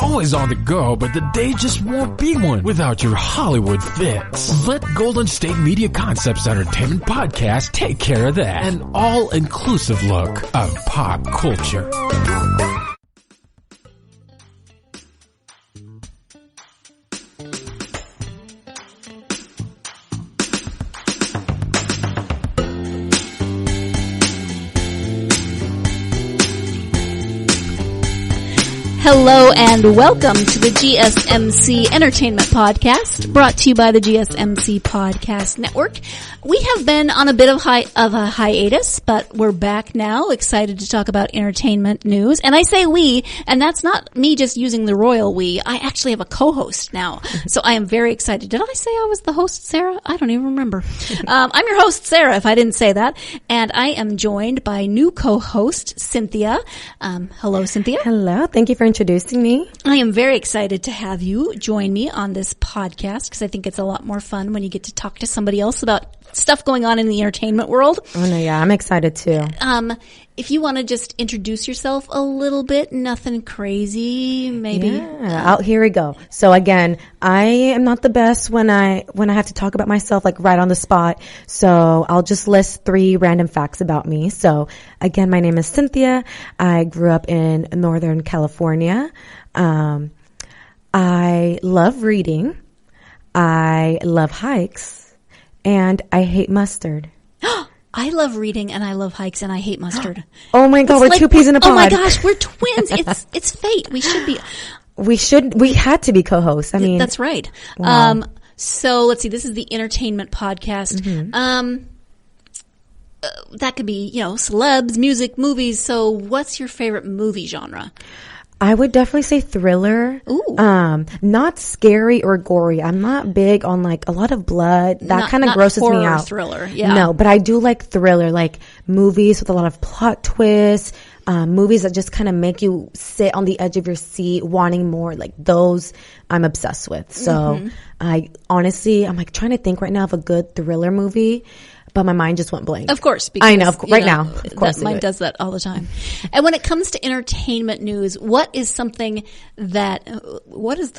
always on the go, but the day just won't be one without your Hollywood fix. Let Golden State Media Concepts Entertainment Podcast take care of that. An all-inclusive look of pop culture. Hello and welcome to the GSMC Entertainment Podcast, brought to you by the GSMC Podcast Network. We have been on a bit of a hiatus, but we're back now, excited to talk about entertainment news. And I say we, and that's not me just using the royal we. I actually have a co-host now, so I am very excited. Did I say I was the host, Sarah? I don't even remember. I'm your host, Sarah, if I didn't say that. And I am joined by new co-host, Cynthia. Hello, Cynthia. Hello. Thank you for introducing me. I am very excited to have you join me on this podcast because I think it's a lot more fun when you get to talk to somebody else about stuff going on in the entertainment world. Oh no, yeah, I'm excited too. If you want to just introduce yourself a little bit, nothing crazy, maybe. Yeah, here we go. So again, I am not the best when I have to talk about myself like right on the spot. So I'll just list 3 random facts about me. So again, my name is Cynthia. I grew up in Northern California. I love reading. I love hikes. And I hate mustard. I love reading and I love hikes and I hate mustard. Oh my God, we're like 2 peas in a pod. Oh my gosh, we're twins. It's fate. We had to be co-hosts. I mean, that's right. Wow. So let's see. This is the entertainment podcast. Mm-hmm. That could be, celebs, music, movies. So what's your favorite movie genre? I would definitely say thriller. Ooh. Not scary or gory. I'm not big on like a lot of blood. That kind of grosses me out. Thriller, yeah. No, but I do like thriller, like movies with a lot of plot twists, movies that just kind of make you sit on the edge of your seat wanting more. Like those I'm obsessed with. So I'm like trying to think right now of a good thriller movie. But my mind just went blank. Of course. Because, I know. Now. Of course. Mine does that all the time. And when it comes to entertainment news, what is the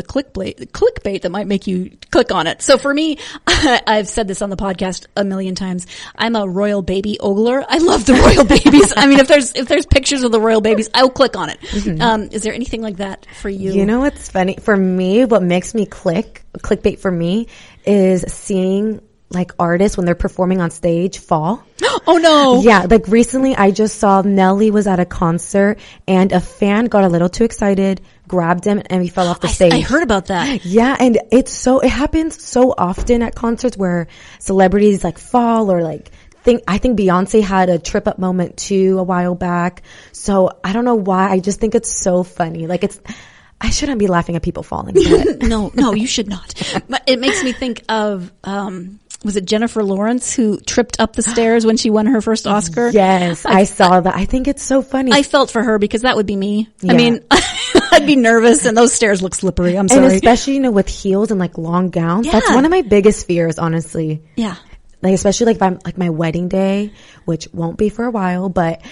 clickbait that might make you click on it? So for me, I've said this on the podcast a million times. I'm a royal baby ogler. I love the royal babies. I mean, if there's pictures of the royal babies, I'll click on it. Mm-hmm. Is there anything like that for you? You know what's funny? For me, what makes me clickbait for me is seeing like artists when they're performing on stage fall. Oh no. Yeah. Like recently I just saw Nelly was at a concert and a fan got a little too excited, grabbed him and he fell off the stage. I heard about that. Yeah. And it happens so often at concerts where celebrities like fall or like I think Beyonce had a trip up moment too a while back. So I don't know why. I just think it's so funny. Like I shouldn't be laughing at people falling. But. No, you should not. But it makes me think of, was it Jennifer Lawrence who tripped up the stairs when she won her first Oscar? Yes, I saw that. I think it's so funny. I felt for her because that would be me. Yeah. I mean, I'd be nervous and those stairs look slippery. I'm sorry. And especially, with heels and like long gowns. Yeah. That's one of my biggest fears, honestly. Yeah. Like, especially like if I'm like my wedding day, which won't be for a while, but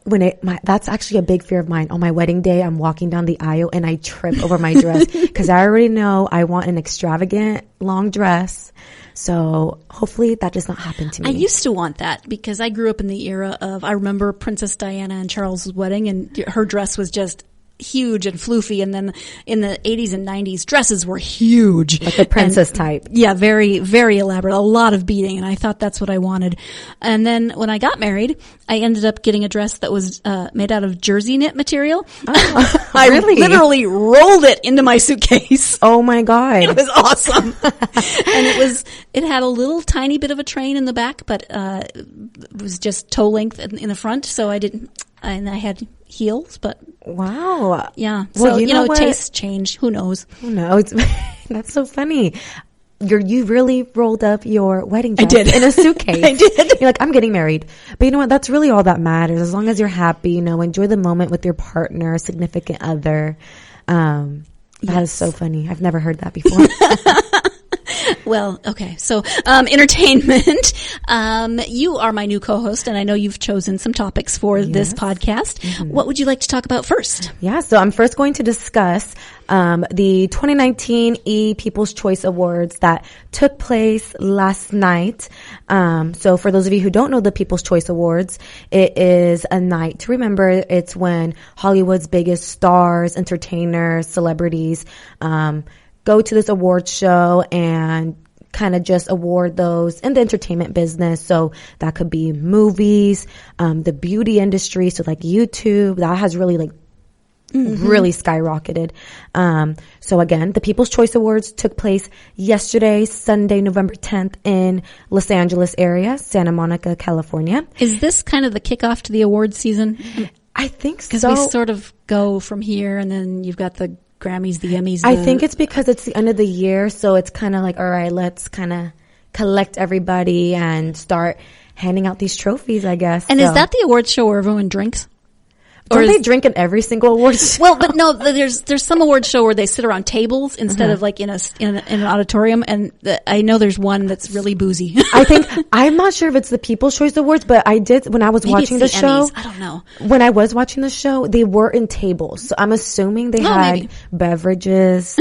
that's actually a big fear of mine. On my wedding day, I'm walking down the aisle and I trip over my dress because I already know I want an extravagant long dress. So hopefully that does not happen to me. I used to want that because I grew up in the era of, I remember Princess Diana and Charles' wedding and her dress was just huge and floofy, and then in the 80s and 90s dresses were huge, like the princess type. Yeah, very, very elaborate, a lot of beading, and I thought that's what I wanted. And then when I got married, I ended up getting a dress that was made out of jersey knit material. Oh, I really? literally rolled it into my suitcase. Oh my God. It was awesome. And it had a little tiny bit of a train in the back, but it was just toe length in the front, so I had heels, but wow. Yeah. Well, so, you know what? Tastes change. Who knows? Who knows? That's so funny. You really rolled up your wedding dress I did. in a suitcase. I did. You're like, I'm getting married. But you know what? That's really all that matters. As long as you're happy, enjoy the moment with your partner, significant other. That is so funny. I've never heard that before. Well, okay. So, entertainment. You are my new co-host, and I know you've chosen some topics for this podcast. Mm-hmm. What would you like to talk about first? Yeah, so I'm first going to discuss the 2019 People's Choice Awards that took place last night. So for those of you who don't know the People's Choice Awards, it is a night to remember. It's when Hollywood's biggest stars, entertainers, celebrities go to this award show and kind of just award those in the entertainment business. So that could be movies, the beauty industry. So like YouTube, that has really really skyrocketed. So again, the People's Choice Awards took place yesterday, Sunday, November 10th in Los Angeles area, Santa Monica, California. Is this kind of the kickoff to the award season? I think so. Because we sort of go from here, and then you've got the Grammys, the Emmys. I think it's because it's the end of the year, so it's kind of like, all right, let's kind of collect everybody and start handing out these trophies, I guess. And is that the award show where everyone drinks? Don't they drink in every single award show? Well, but no, there's some award show where they sit around tables instead of like in an auditorium, and I know there's one that's really boozy. I'm not sure if it's the People's Choice Awards, but I did when I was watching the show. Emmys. I don't know. When I was watching the show, they were in tables, so I'm assuming they had beverages.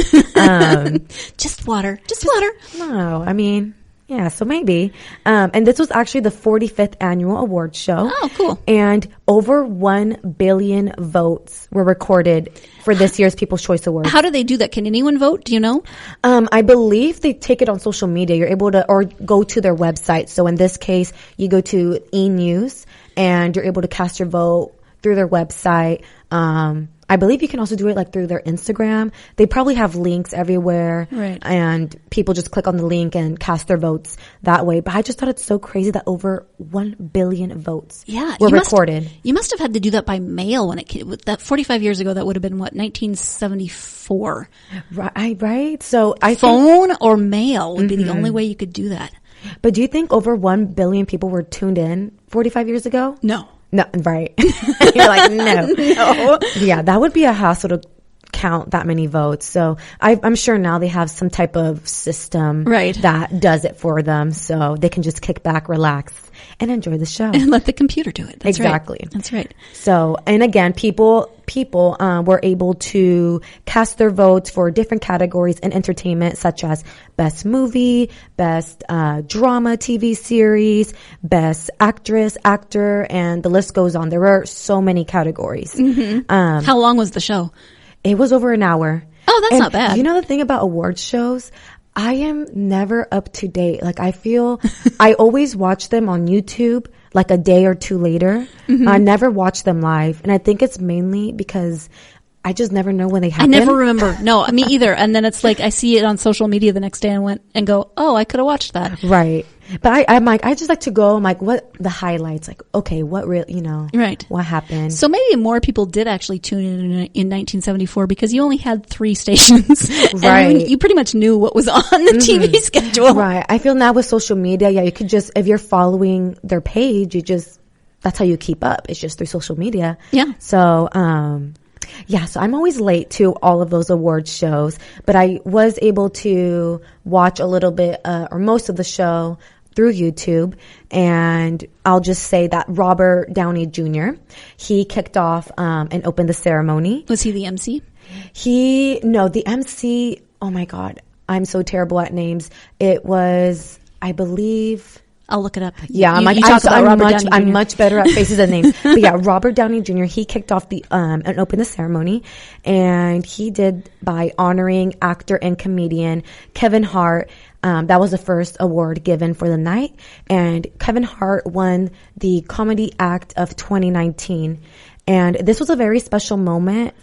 Just water. Just water. No, I mean. Yeah, so maybe. And this was actually the 45th annual award show. Oh, cool. And over 1 billion votes were recorded for this year's People's Choice Awards. How do they do that? Can anyone vote? Do you know? I believe they take it on social media. You're able to, or go to their website. So in this case, you go to E! and you're able to cast your vote through their website. I believe you can also do it like through their Instagram. They probably have links everywhere. Right. And people just click on the link and cast their votes that way. But I just thought it's so crazy that over 1 billion votes were recorded. You must have had to do that by mail when it came. That 45 years ago, that would have been what, 1974? Right. So phone or mail would be the only way you could do that. But do you think over 1 billion people were tuned in 45 years ago? No. No, right. You're like, no. Yeah, that would be a hassle to count that many votes. So I'm sure now they have some type of system that does it for them, so they can just kick back, relax, and enjoy the show. And let the computer do it. That's exactly. Right. That's right. So, and again, people were able to cast their votes for different categories in entertainment, such as best movie, best drama TV series, best actress, actor, and the list goes on. There were so many categories. Mm-hmm. How long was the show? It was over an hour. Oh, that's not bad. You know the thing about award shows? I am never up to date. Like, I feel I always watch them on YouTube like a day or two later. Mm-hmm. I never watch them live. And I think it's mainly because I just never know when they happen. I never remember. No, me either. And then it's like I see it on social media the next day and go, oh, I could have watched that. Right. But I'm like, I just like to go, I'm like, what the highlights? Like, okay, what really, right. What happened? So maybe more people did actually tune in 1974 because you only had 3 stations. Right. And you pretty much knew what was on the TV schedule. Right. I feel now with social media, you could just, if you're following their page, that's how you keep up. It's just through social media. Yeah. So, so I'm always late to all of those award shows, but I was able to watch a little bit, or most of the show through YouTube. And I'll just say that Robert Downey Jr., he kicked off, and opened the ceremony. Was he the MC? The MC, oh my God, I'm so terrible at names. It was, I believe, I'll look it up. Yeah, I'm much better at faces and names. But yeah, Robert Downey Jr., he kicked off and opened the ceremony, and he did by honoring actor and comedian Kevin Hart. That was the first award given for the night, and Kevin Hart won the Comedy Act of 2019. And this was a very special moment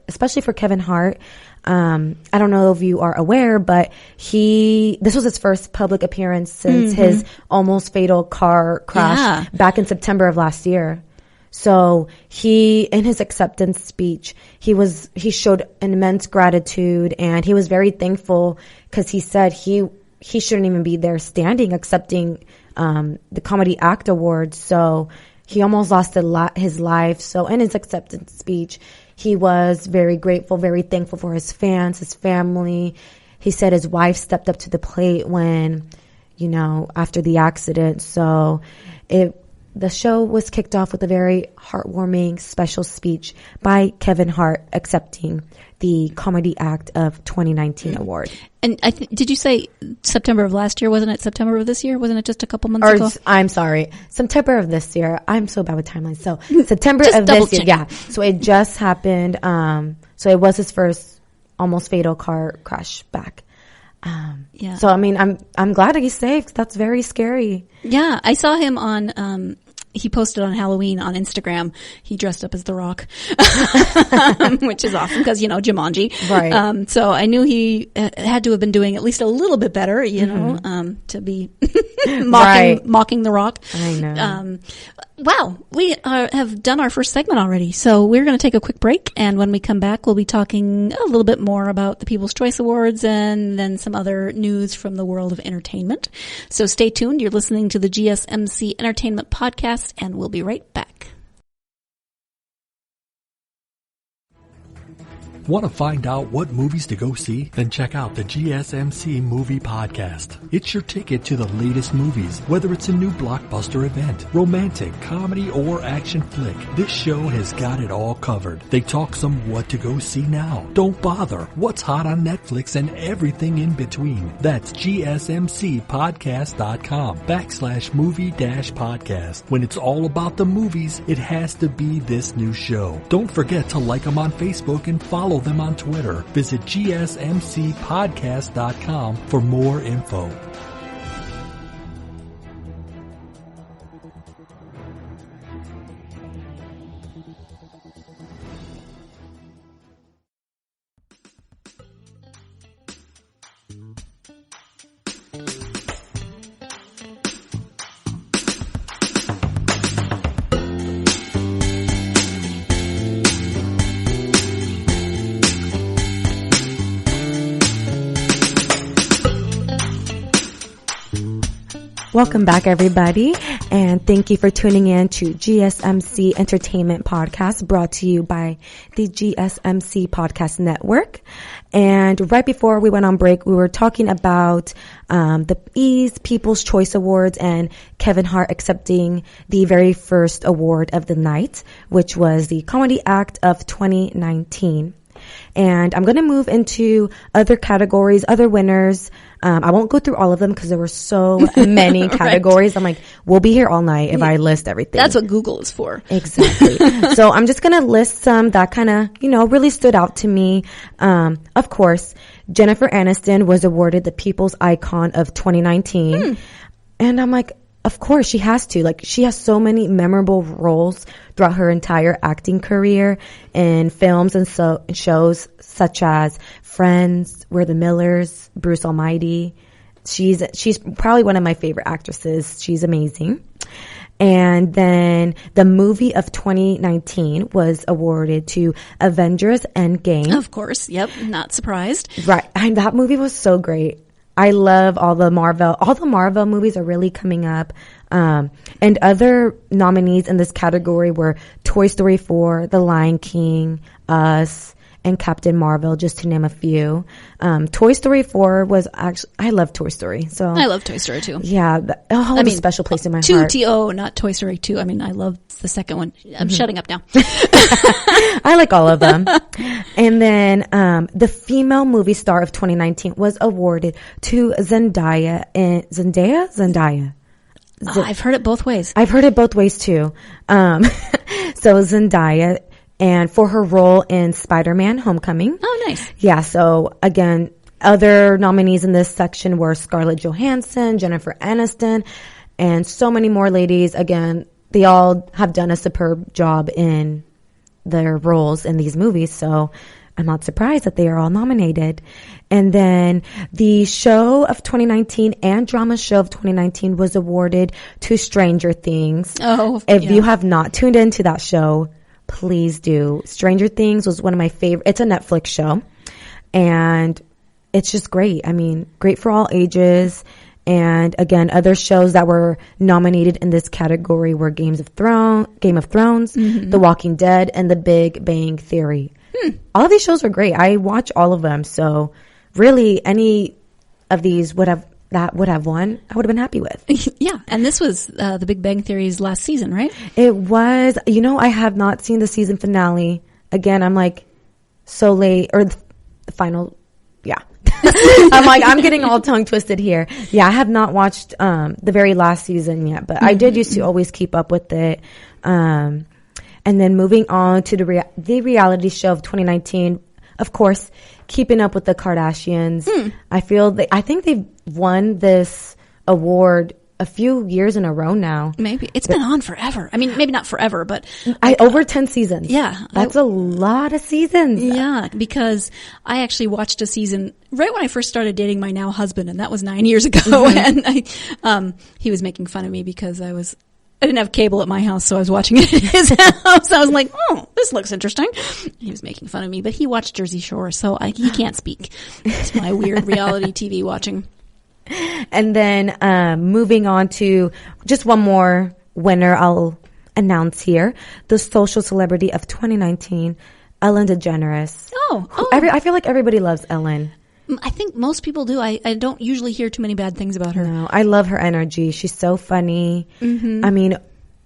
especially for Kevin Hart. I don't know if you are aware, but this was his first public appearance since his almost fatal car crash back in September of last year. So in his acceptance speech, he showed an immense gratitude, and he was very thankful because he said he shouldn't even be there standing accepting, the Comedy Act Award. So he almost lost his life. So in his acceptance speech, he was very grateful, very thankful for his fans, his family, he said his wife stepped up to the plate when, after the accident. So the show was kicked off with a very heartwarming special speech by Kevin Hart accepting the Comedy Act of 2019 award. And did you say September of last year? Wasn't it September of this year? Wasn't it just a couple months ago? I'm sorry. September of this year. I'm so bad with timelines. So September of this year. Yeah. So it just happened. So it was his first almost fatal car crash back. Yeah. So I mean, I'm glad that he's safe. That's very scary. Yeah, I saw him on. He posted on Halloween on Instagram. He dressed up as The Rock, which is awesome because Jumanji. Right. So I knew he had to have been doing at least a little bit better, to be mocking The Rock. I know. Wow, we have done our first segment already. So we're going to take a quick break, and when we come back, we'll be talking a little bit more about the People's Choice Awards and then some other news from the world of entertainment. So stay tuned. You're listening to the GSMC Entertainment Podcast, and we'll be right back. Want to find out what movies to go see? Then check out the GSMC Movie Podcast. It's your ticket to the latest movies, whether it's a new blockbuster event, romantic, comedy, or action flick. This show has got it all covered. They talk some what to go see now, don't bother, what's hot on Netflix, and everything in between. That's GSMCpodcast.com/movie-podcast. When it's all about the movies, it has to be this new show. Don't forget to like them on Facebook and follow them on Twitter. Visit GSMCpodcast.com for more info. Welcome back, everybody, and thank you for tuning in to GSMC Entertainment Podcast, brought to you by the GSMC Podcast Network. And right before we went on break, we were talking about the People's Choice Awards and Kevin Hart accepting the very first award of the night, which was the Comedy Act of 2019. And I'm going to move into other categories, other winners. I won't go through all of them because there were so many categories. Right. I'm like, we'll be here all night if I list everything. That's what Google is for. Exactly. So I'm just going to list some that kind of, really stood out to me. Of course, Jennifer Aniston was awarded the People's Icon of 2019. And I'm like, of course, she has to. Like, she has so many memorable roles throughout her entire acting career in films and shows such as Friends, We're the Millers, Bruce Almighty. She's probably one of my favorite actresses. She's amazing. And then the movie of 2019 was awarded to Avengers Endgame. Of course. Yep. Not surprised. Right. And that movie was so great. I love all the Marvel movies are really coming up. And other nominees in this category were Toy Story 4, The Lion King, Us, and Captain Marvel, just to name a few. Toy Story 4 was actually, I love Toy Story. So I love Toy Story 2. Yeah. It holds a special place in my heart. 2TO, not Toy Story 2. I mean, I love the second one. I'm shutting up now. I like all of them. And then, the female movie star of 2019 was awarded to Zendaya. I've heard it both ways. I've heard it both ways too. So Zendaya, and for her role in Spider-Man Homecoming. Oh, nice. Yeah. So again, other nominees in this section were Scarlett Johansson, Jennifer Aniston, and so many more ladies. Again, they all have done a superb job in their roles in these movies. So I'm not surprised that they are all nominated. And then the show of 2019 and drama show of 2019 was awarded to Stranger Things. Oh, if you have not tuned into that show, please do. Stranger Things was one of my favorite. It's a Netflix show, and it's just great. I mean, great for all ages. And again, other shows that were nominated in this category were Game of Thrones, The Walking Dead, and The Big Bang Theory. All of these shows were great. I watch all of them, so really any of these would have won, I would have been happy with. Yeah. And this was The Big Bang Theory's last season, right? It was. I have not seen the season finale. Again, I'm like so late, or the final. Yeah. I'm like, I'm getting all tongue twisted here. Yeah, I have not watched the very last season yet, but I did used to always keep up with it. And then moving on to the reality show of 2019, of course, keeping up with the Kardashians. I think they've won this award a few years in a row now. Maybe. It's been on forever. I mean, maybe not forever, but over 10 seasons. Yeah. That's a lot of seasons. Yeah, because I actually watched a season right when I first started dating my now husband, and that was 9 years ago. And he was making fun of me because I didn't have cable at my house, so I was watching it at his house. I was like, oh, this looks interesting. He was making fun of me, but he watched Jersey Shore, so he can't speak. It's my weird reality TV watching. And then moving on to just one more winner I'll announce here. The social celebrity of 2019, Ellen DeGeneres. I feel like everybody loves Ellen. I think most people do. I don't usually hear too many bad things about her. No, I love her energy. She's so funny. I mean,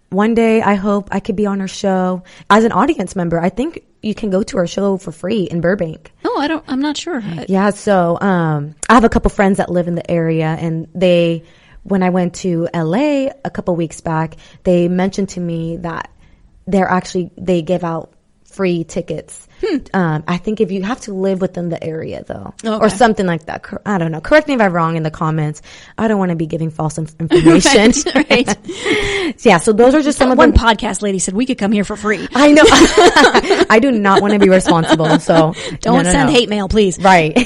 one day I hope I could be on her show as an audience member. I think you can go to her show for free in Burbank. Oh, I'm not sure. Yeah, so I have a couple friends that live in the area, and when I went to LA a couple weeks back, they mentioned to me that they give out free tickets. I think if you have to live within the area though, or something like that. I don't know. Correct me if I'm wrong in the comments. I don't want to be giving false information. Right. Yeah. So those are just some of one podcast lady said we could come here for free. I know. I do not want to be responsible. So don't send hate mail, please. Right.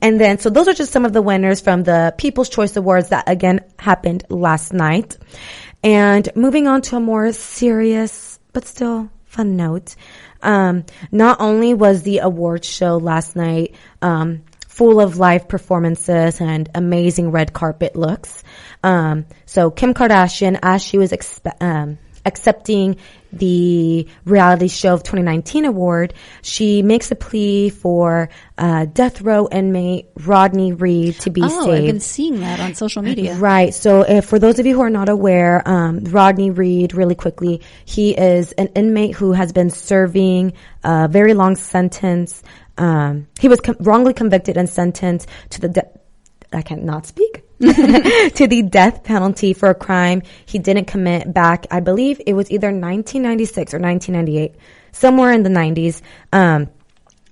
And then, so those are just some of the winners from the People's Choice Awards that again happened last night. And moving on to a more serious, but still fun note. Not only was the awards show last night full of live performances and amazing red carpet looks. So Kim Kardashian, as she was accepting the reality show of 2019 award, she makes a plea for death row inmate Rodney Reed to be saved. Oh, I've been seeing that on social media. Right. So for those of you who are not aware, Rodney Reed, really quickly, he is an inmate who has been serving a very long sentence. He was wrongly convicted and sentenced to the I cannot speak. to the death penalty for a crime he didn't commit back, I believe it was either 1996 or 1998, somewhere in the 90s. And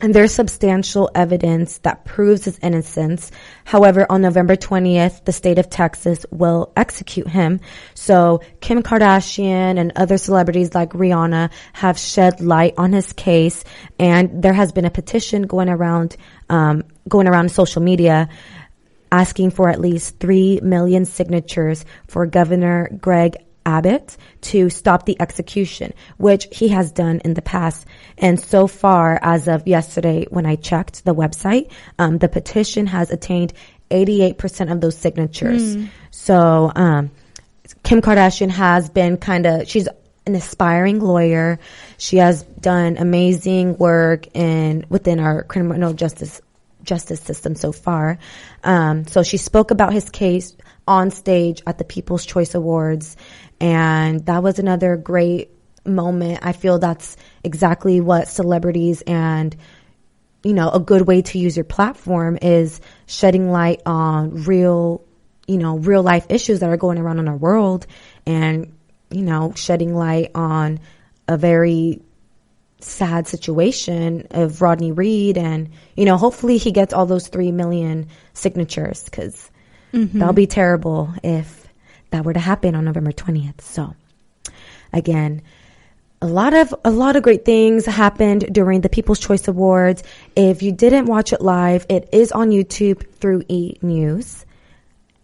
there's substantial evidence that proves his innocence. However, on November 20th, the state of Texas will execute him. So Kim Kardashian and other celebrities like Rihanna have shed light on his case, and there has been a petition going around social media asking for at least 3 million signatures for Governor Greg Abbott to stop the execution, which he has done in the past. And so far, as of yesterday, when I checked the website, the petition has attained 88% of those signatures. So, Kim Kardashian has been she's an aspiring lawyer. She has done amazing work within our criminal justice system so far. So she spoke about his case on stage at the People's Choice Awards, and that was another great moment. I feel that's exactly what celebrities and, a good way to use your platform is shedding light on real life issues that are going around in our world, and, shedding light on a very sad situation of Rodney Reed, and hopefully he gets all those 3 million signatures, because that'll be terrible if that were to happen on November 20th. So again, a lot of great things happened during the People's Choice Awards. If you didn't watch it live, it is on YouTube through E! News.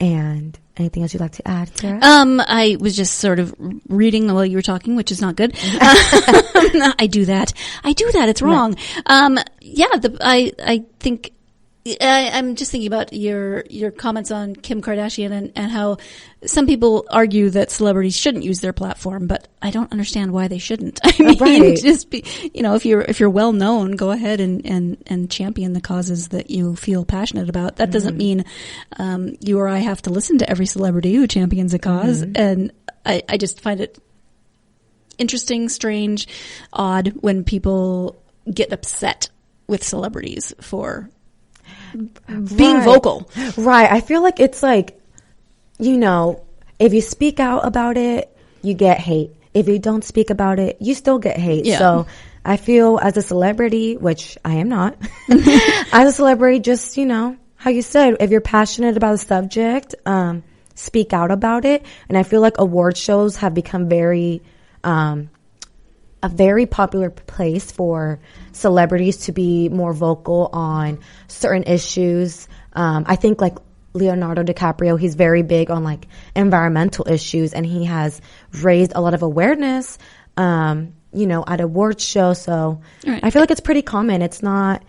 And anything else you'd like to add, Sarah? I was just sort of reading while you were talking, which is not good. I do that. It's wrong. I think, I'm just thinking about your comments on Kim Kardashian and how some people argue that celebrities shouldn't use their platform, but I don't understand why they shouldn't. I mean, Right. just be, if you're well known, go ahead and champion the causes that you feel passionate about. That doesn't mean you or I have to listen to every celebrity who champions a cause. And I just find it interesting, strange, odd when people get upset with celebrities for being vocal. Right. I feel like it's like, if you speak out about it, you get hate. If you don't speak about it, you still get hate. Yeah. So I feel as a celebrity, which I am not, as a celebrity, just, how you said, if you're passionate about a subject, speak out about it. And I feel like award shows have become a very popular place for celebrities to be more vocal on certain issues. I think like Leonardo DiCaprio, he's very big on like environmental issues, and he has raised a lot of awareness, at award shows. So Right. I feel like it's pretty common. It's not.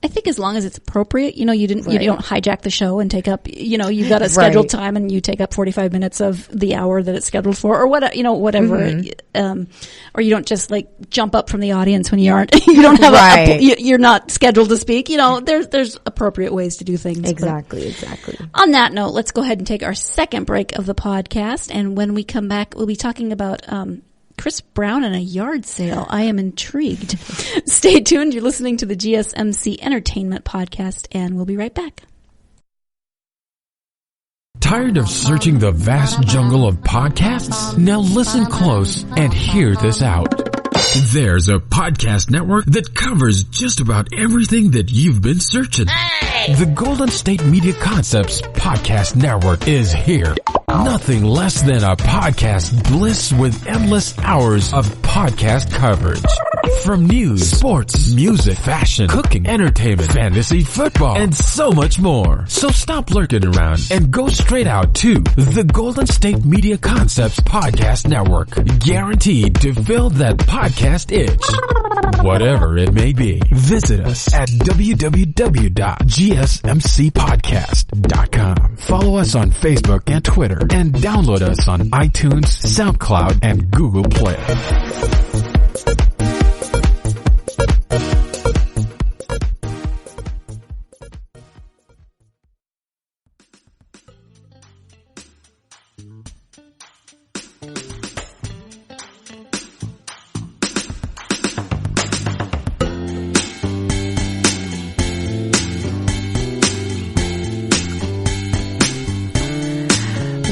I think as long as it's appropriate, you don't hijack the show and take up, you've got a scheduled time and you take up 45 minutes of the hour that it's scheduled for, or whatever. Or you don't just like jump up from the audience when you aren't, you don't have you're not scheduled to speak. There's appropriate ways to do things. Exactly. On that note, let's go ahead and take our second break of the podcast. And when we come back, we'll be talking about, Chris Brown and a yard sale. I am intrigued. Stay tuned. You're listening to the GSMC Entertainment Podcast, and we'll be right back. Tired of searching the vast jungle of podcasts? Now listen close and hear this out. There's a podcast network that covers just about everything that you've been searching. The Golden State Media Concepts Podcast Network is here. Nothing less than a podcast bliss with endless hours of podcast coverage. From news, sports, music, fashion, cooking, entertainment, fantasy, football, and so much more. So stop lurking around and go straight out to the Golden State Media Concepts Podcast Network. Guaranteed to fill that podcast itch. Whatever it may be. Visit us at www.gsmcpodcast.com. Follow us on Facebook and Twitter, and download us on iTunes, SoundCloud, and Google Play.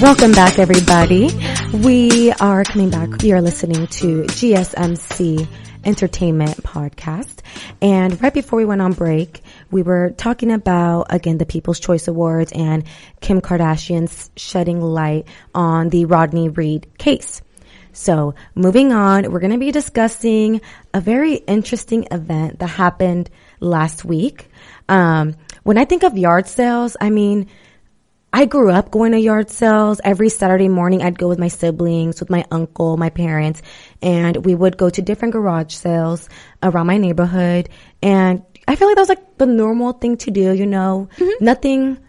Welcome back, everybody. We are coming back. We are listening to GSMC Entertainment Podcast. And right before we went on break, we were talking about, again, the People's Choice Awards and Kim Kardashian's shedding light on the Rodney Reed case. So moving on, we're going to be discussing a very interesting event that happened last week. When I think of yard sales, I grew up going to yard sales. Every Saturday morning, I'd go with my siblings, with my uncle, my parents, and we would go to different garage sales around my neighborhood. And I feel like that was like the normal thing to do, Nothing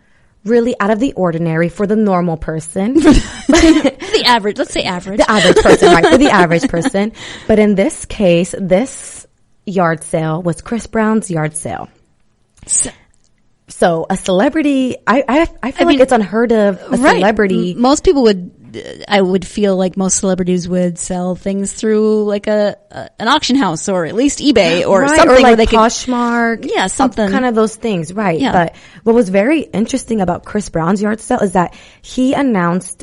really out of the ordinary for the normal person. The average, let's say average. The average person, right, for the average person. But in this case, this yard sale was Chris Brown's yard sale. So a celebrity, I feel like it's unheard of, a celebrity. Most people I would feel like most celebrities would sell things through like an auction house, or at least eBay, or something, or like where they Poshmark. Yeah, something. Kind of those things, right. Yeah. But what was very interesting about Chris Brown's yard sale is that he announced,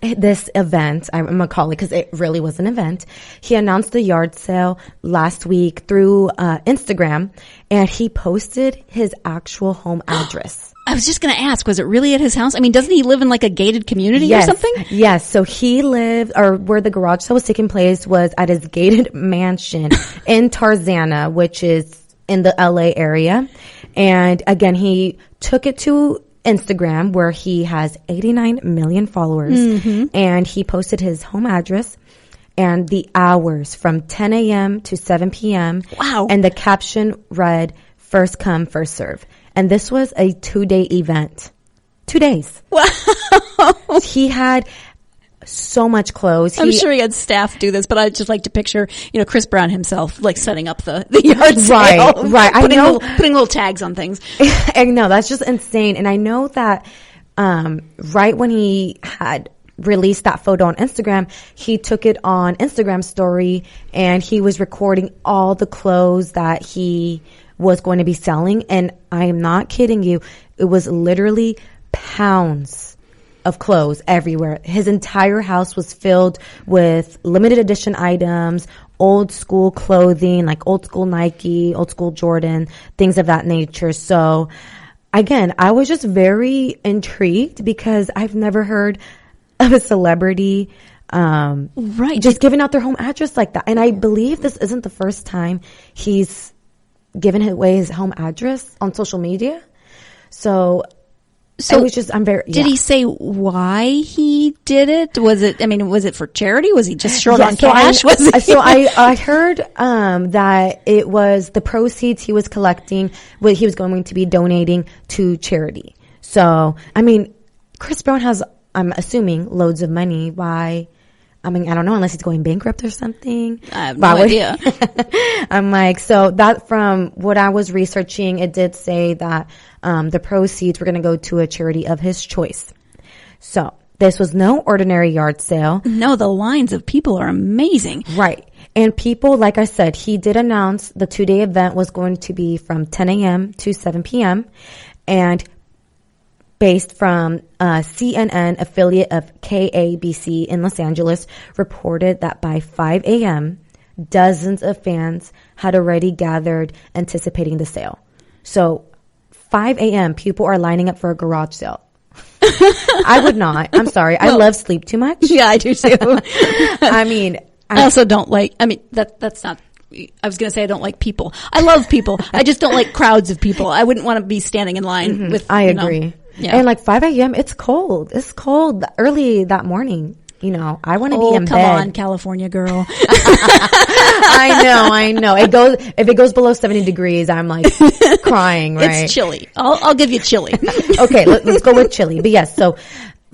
this event, I'm going to call it because it really was an event. He announced the yard sale last week through Instagram, and he posted his actual home address. I was just going to ask, was it really at his house? Doesn't he live in like a gated community or something? Yes. So he lived, or where the garage sale was taking place was at his gated mansion in Tarzana, which is in the LA area. And again, he took it to Instagram, where he has 89 million followers, and he posted his home address and the hours from 10 a.m. to 7 p.m. Wow. And the caption read, first come, first serve. And this was a 2-day event. 2 days. Wow. He had so much clothes. I'm sure he had staff do this, but I just like to picture, Chris Brown himself, like setting up the yard sale. Right. I know. Putting little tags on things. I know. That's just insane. And I know that, right when he had released that photo on Instagram, he took it on Instagram story and he was recording all the clothes that he was going to be selling. And I am not kidding you. It was literally pounds of clothes everywhere. His entire house was filled with limited edition items, old school clothing, like old school Nike, old school Jordan, things of that nature. So again, I was just very intrigued because I've never heard of a celebrity, right, just giving out their home address like that. And I believe this isn't the first time he's given away his home address on social media. So it was just, Did he say why he did it? Was it for charity? Was he just short on cash? I heard, that it was the proceeds he was collecting, what he was going to be donating to charity. So, Chris Brown has, I'm assuming, loads of money. Why? I don't know, unless he's going bankrupt or something. I have no idea. I'm like, so that from what I was researching, it did say that the proceeds were going to go to a charity of his choice. So this was no ordinary yard sale. No, the lines of people are amazing. Right. And people, like I said, he did announce the 2-day event was going to be from 10 a.m. to 7 p.m. And based from CNN affiliate of KABC in Los Angeles, reported that by 5 a.m., dozens of fans had already gathered anticipating the sale. So 5 a.m., people are lining up for a garage sale. I would not. I'm sorry. I love sleep too much. Yeah, I do too. I also don't like, that's not, I was going to say I don't like people. I love people. I just don't like crowds of people. I wouldn't want to be standing in line with, I agree. Yeah. And like 5 a.m., it's cold. It's cold early that morning. I want to be in bed. Come on, California girl. I know. If it goes below 70 degrees, I'm like crying, right? It's chilly. I'll give you chilly. Okay, let's go with chilly. But yes, so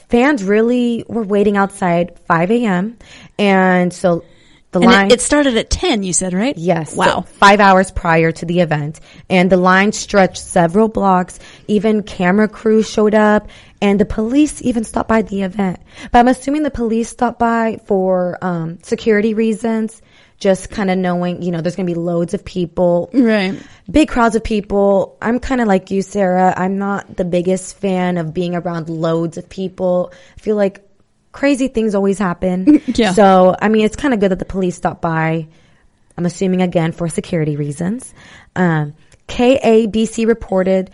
fans really were waiting outside 5 a.m. And so the line. It started at 10, you said, right? Yes. Wow. So 5 hours prior to the event. And the line stretched several blocks. Even camera crews showed up. And the police even stopped by the event. But I'm assuming the police stopped by for security reasons. Just kind of knowing, there's going to be loads of people. Right. Big crowds of people. I'm kind of like you, Sarah. I'm not the biggest fan of being around loads of people. I feel like crazy things always happen. Yeah. So, it's kind of good that the police stopped by. I'm assuming, again, for security reasons. KABC reported,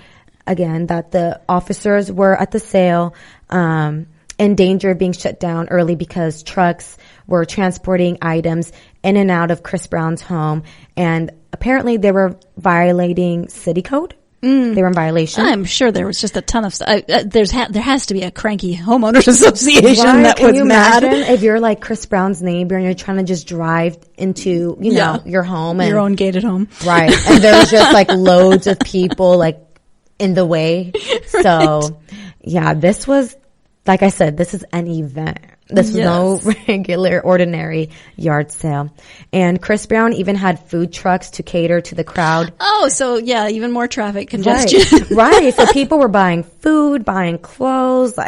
again, that the officers were at the sale in danger of being shut down early because trucks were transporting items in and out of Chris Brown's home. And apparently they were violating city code. They were in violation. I'm sure there was just a ton of stuff. There has to be a cranky homeowners association that Can was you mad. imagine if you're like Chris Brown's neighbor and you're trying to just drive into, your home and your own gated home. Right. And there's just like loads of people like in the way. So yeah, this was, like I said, this is an event. This was no regular, ordinary yard sale. And Chris Brown even had food trucks to cater to the crowd. Oh, so yeah, even more traffic congestion. Right. So people were buying food, buying clothes.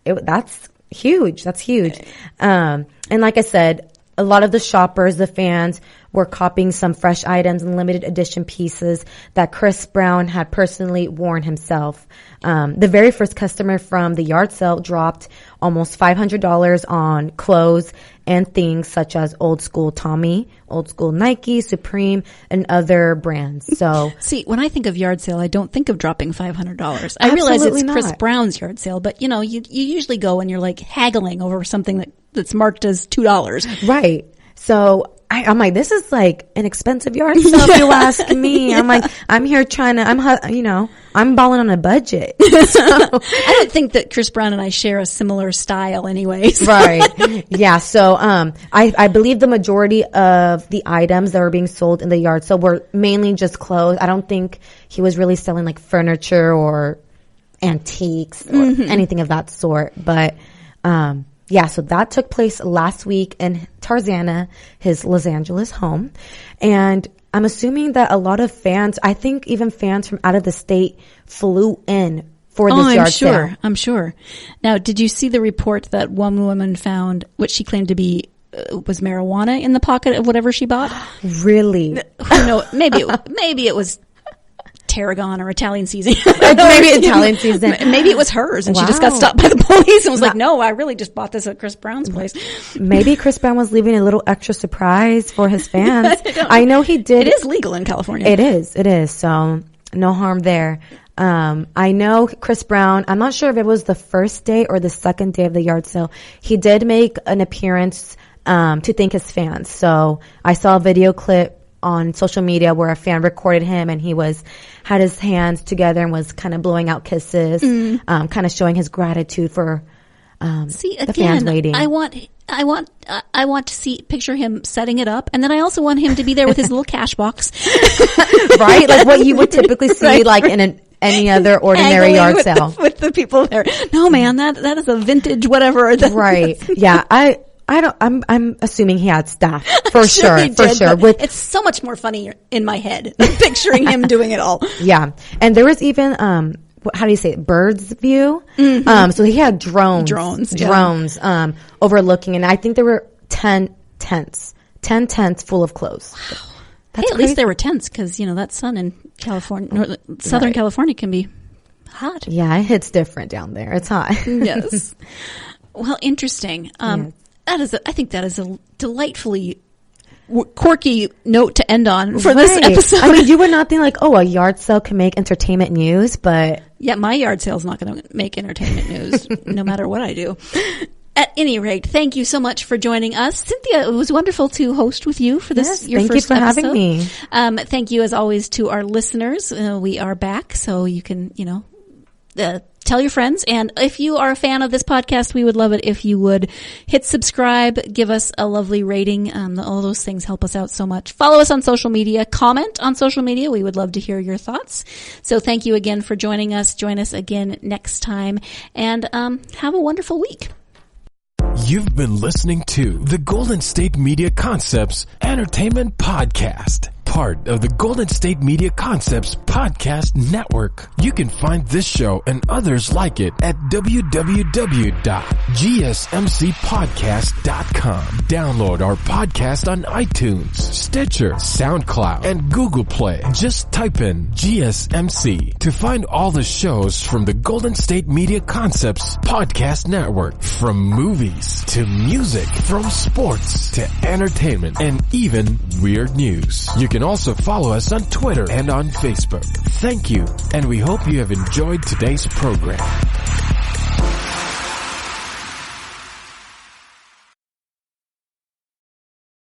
That's huge. That's huge. And like I said, a lot of the shoppers, the fans, were copying some fresh items and limited edition pieces that Chris Brown had personally worn himself. The very first customer from the yard sale dropped almost $500 on clothes and things such as old school Tommy, old school Nike, Supreme, and other brands. So, see, when I think of yard sale, I don't think of dropping $500. I realize it's Chris Brown's yard sale, but you usually go and you're like haggling over something that's marked as $2. Right. So I'm like, this is like an expensive yard sale if you ask me. I'm like, I'm here trying to, I'm balling on a budget. So. I don't think that Chris Brown and I share a similar style anyways. Right. Yeah. So, I believe the majority of the items that were being sold in the yard sale were mainly just clothes. I don't think he was really selling like furniture or antiques or anything of that sort. But, yeah, so that took place last week in Tarzana, his Los Angeles home. And I'm assuming that a lot of fans, I think even fans from out of the state flew in for this yard sale. I'm sure. Now, did you see the report that one woman found what she claimed to be was marijuana in the pocket of whatever she bought? Really? No, maybe it was tarragon or Italian seasoning. Maybe Italian seasoning. Maybe it was hers, and she just got stopped by the police and was like, "No, I really just bought this at Chris Brown's place." Maybe Chris Brown was leaving a little extra surprise for his fans. I know he did. It is legal in California. It is. So no harm there. I know Chris Brown, I'm not sure if it was the first day or the second day of the yard sale. He did make an appearance to thank his fans. So I saw a video clip on social media where a fan recorded him and he had his hands together and was kind of blowing out kisses, kind of showing his gratitude for the fans waiting. I want to picture him setting it up, and then I also want him to be there with his little cash box, right? Like what you would typically see, like in any other ordinary yard sale with the people there. No, man, that is a vintage whatever. Right? Yeah, I'm assuming he had staff for sure. It's so much more funny in my head than picturing him doing it all. Yeah. And there was even, how do you say it? Bird's view. So he had drones, overlooking, and I think there were 10 tents full of clothes. Wow. Hey, at least there were tents because, that sun in California, Southern California can be hot. Yeah. It hits different down there. It's hot. Yes. Well, interesting. Yes. I think that is a delightfully quirky note to end on for this episode. I mean, you would not think like, a yard sale can make entertainment news, but yeah, my yard sale is not going to make entertainment news, no matter what I do. At any rate, thank you so much for joining us, Cynthia. It was wonderful to host with you for this. Your first episode. Thank you for having me. Thank you, as always, to our listeners. We are back, so you can, tell your friends. And if you are a fan of this podcast, we would love it if you would hit subscribe, give us a lovely rating. All those things help us out so much. Follow us on social media, comment on social media. We would love to hear your thoughts. So thank you again for joining us. Join us again next time, and have a wonderful week. You've been listening to the Golden State Media Concepts Entertainment Podcast, part of the Golden State Media Concepts Podcast Network. You can find this show and others like it at www.gsmcpodcast.com. Download our podcast on iTunes, Stitcher, SoundCloud, and Google Play. Just type in GSMC to find all the shows from the Golden State Media Concepts Podcast Network. From movies to music, from sports to entertainment, and even weird news. You can also follow us on Twitter and on Facebook. Thank you, and we hope you have enjoyed today's program.